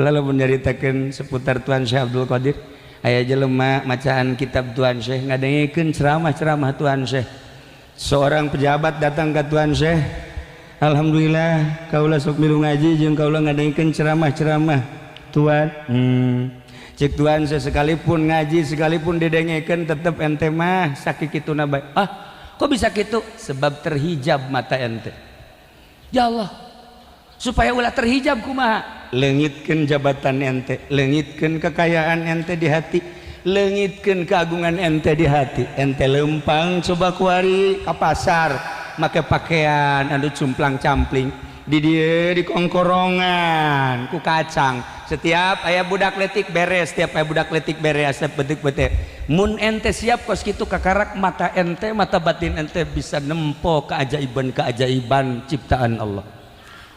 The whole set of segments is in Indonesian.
lalu menceritakan seputar Tuan Syekh Abdul Qadir. Aya jelema macaan kitab Tuan Syekh ngadengikeun ceramah-ceramah Tuan Syekh. Seorang pejabat datang ke Tuan Syekh, alhamdulillah kaula sok milu ngaji jeung kaula ngadengikeun ceramah-ceramah Tuan. Cek Tuan Syekh sekalipun ngaji sekalipun didengekeun tetep ente mah sakikituna bae. Ah, kok bisa gitu? Sebab terhijab mata ente. Ya Allah, supaya ulah terhijab kumaha? Leungitkeun jabatan ente, leungitkeun kekayaan ente di hati, leungitkeun keagungan ente di hati. Ente lempang coba kuari ka pasar make pakaian anu cumplang-campling di dieu di kongkorongan ku kacang. Setiap aya budak letik beres, setiap aya budak letik beres betik-betik. Mun ente siap kos kitu kakarak mata ente, mata batin ente bisa nempo keajaiban-keajaiban ciptaan Allah.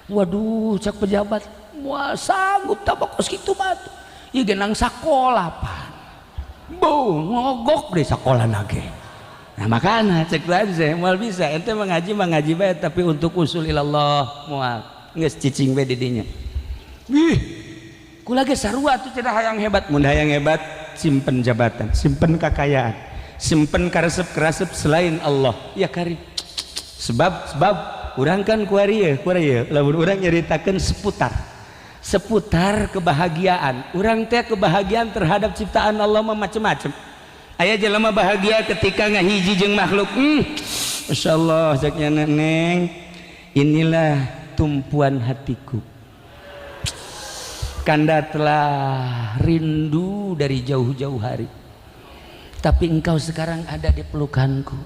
Waduh, cak pejabat, wah sanggup tabak kos kitu mah. Ieu ge nang sakola pan. Bu, ngogok deh sakola nage. Nah makana cek aja moal bisa ente mengaji bae tapi untuk usul ilallah moal geus cicing we di dinya. Wih, kula ge sarua tuh cenah hayang hebat. Mun hayang hebat simpen jabatan, simpen kekayaan, simpen karesep-karesep selain Allah. Ya karim. Sebab urang kan kuari ya lamun urang nyaritakeun seputar kebahagiaan. Urang teh kebahagiaan terhadap ciptaan Allah mah macam-macam. Aya jelema bahagia ketika ngahiji jeung makhluk. Masyaallah saknya neneng. Inilah tumpuan hatiku. Kanda telah rindu dari jauh-jauh hari. Tapi engkau sekarang ada di pelukanku.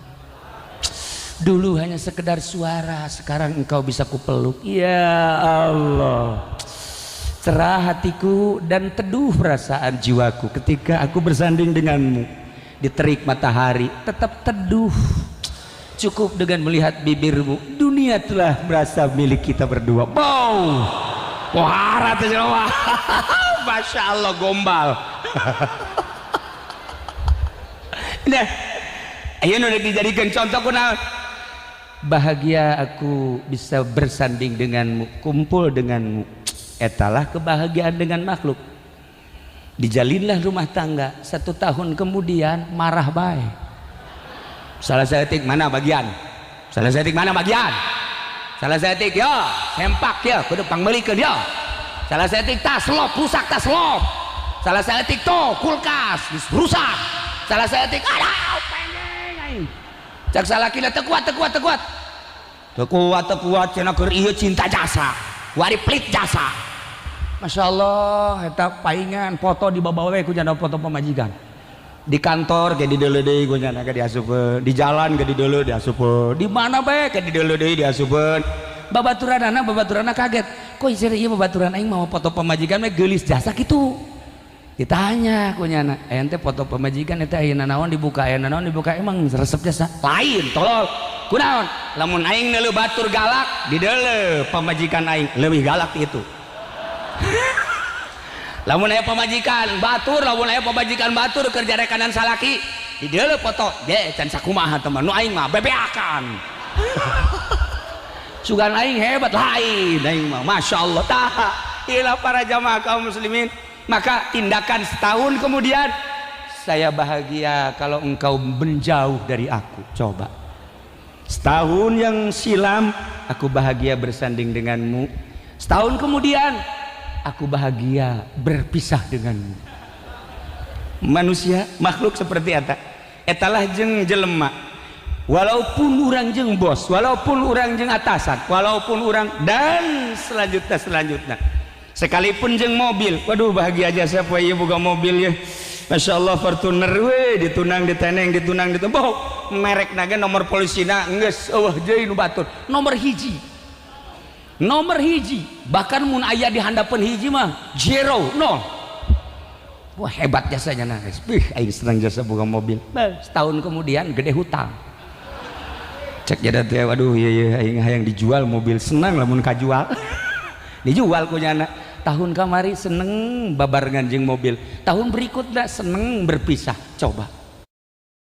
Dulu hanya sekedar suara, sekarang engkau bisa kupeluk. Ya Allah, cerah hatiku dan teduh perasaan jiwaku ketika aku bersanding denganmu di terik matahari. Tetap teduh, cukup dengan melihat bibirmu. Dunia telah merasa milik kita berdua. Wow, wah rata Jawa. Masya Allah gombal. Nah, ayo udah dijadikan contoh kunaon. Bahagia aku bisa bersanding denganmu, kumpul denganmu. Etalah kebahagiaan dengan makhluk. Dijalinlah rumah tangga. 1 tahun kemudian marah baik. Salah setik mana bagian? Salah setik mana bagian? Salah setik yo, sempak yo, kudu pangmelikeun yo. Salah setik tas lop, rusak tas lop. Salah setik tuh kulkas rusak. Salah setik aduh pengen. Cak salakina teu kuat cenah keur ieu cinta jasa wari pelit jasa. Masya Allah eta paingan foto di bawah we ku jana foto pemajikan di kantor ge di deuleu deui ku jana ge diasupeun di jalan ge di deuleu diasupeun di mana bae ge di deuleu deui diasupeun. Babaturanna kaget kok ieu babaturan aing mau foto pemajikan we geulis jasa kitu. Ditanya kunyana ente foto pemajikan eta ayeuna naon dibuka emang resep jasa lain tolol kunaon lamun aing neuleuh batur galak di deuleu pemajikan aing leuwih galak itu. Lamun aya pemajikan batur kerja rekanan salaki di deuleu foto ge can sakumaha teman nu aing mah bebeakan. Sugan aing hebat lain aing mah masyaallah tah ieu para jamaah kaum muslimin. Maka tindakan setahun kemudian saya bahagia kalau engkau menjauh dari aku. Coba setahun yang silam aku bahagia bersanding denganmu. Setahun kemudian aku bahagia berpisah denganmu. Manusia makhluk seperti etalah jeung jelema. Walaupun orang jeung bos, walaupun orang jeung atasan, walaupun orang dan selanjutnya sekalipun jeung mobil. Waduh bahagia aja siapa ya boga mobil ya. Masya Allah Fortuner we ditunang diteneng ditunang ditembok merek naga nomor polisina geus eueuh deui nu batur nomor hiji bahkan mun aya di handapeun hiji mah 0 0. Wah hebat jasanya nah guys. Aing senang jasa boga mobil. Setahun kemudian gede hutang. Cek jadat teh waduh ieu aing hayang dijual mobil senang lamun kajual. Dijual kunyana. Tahun kamari seneng babarengan jeung mobil, tahun berikutnya seneng berpisah. Coba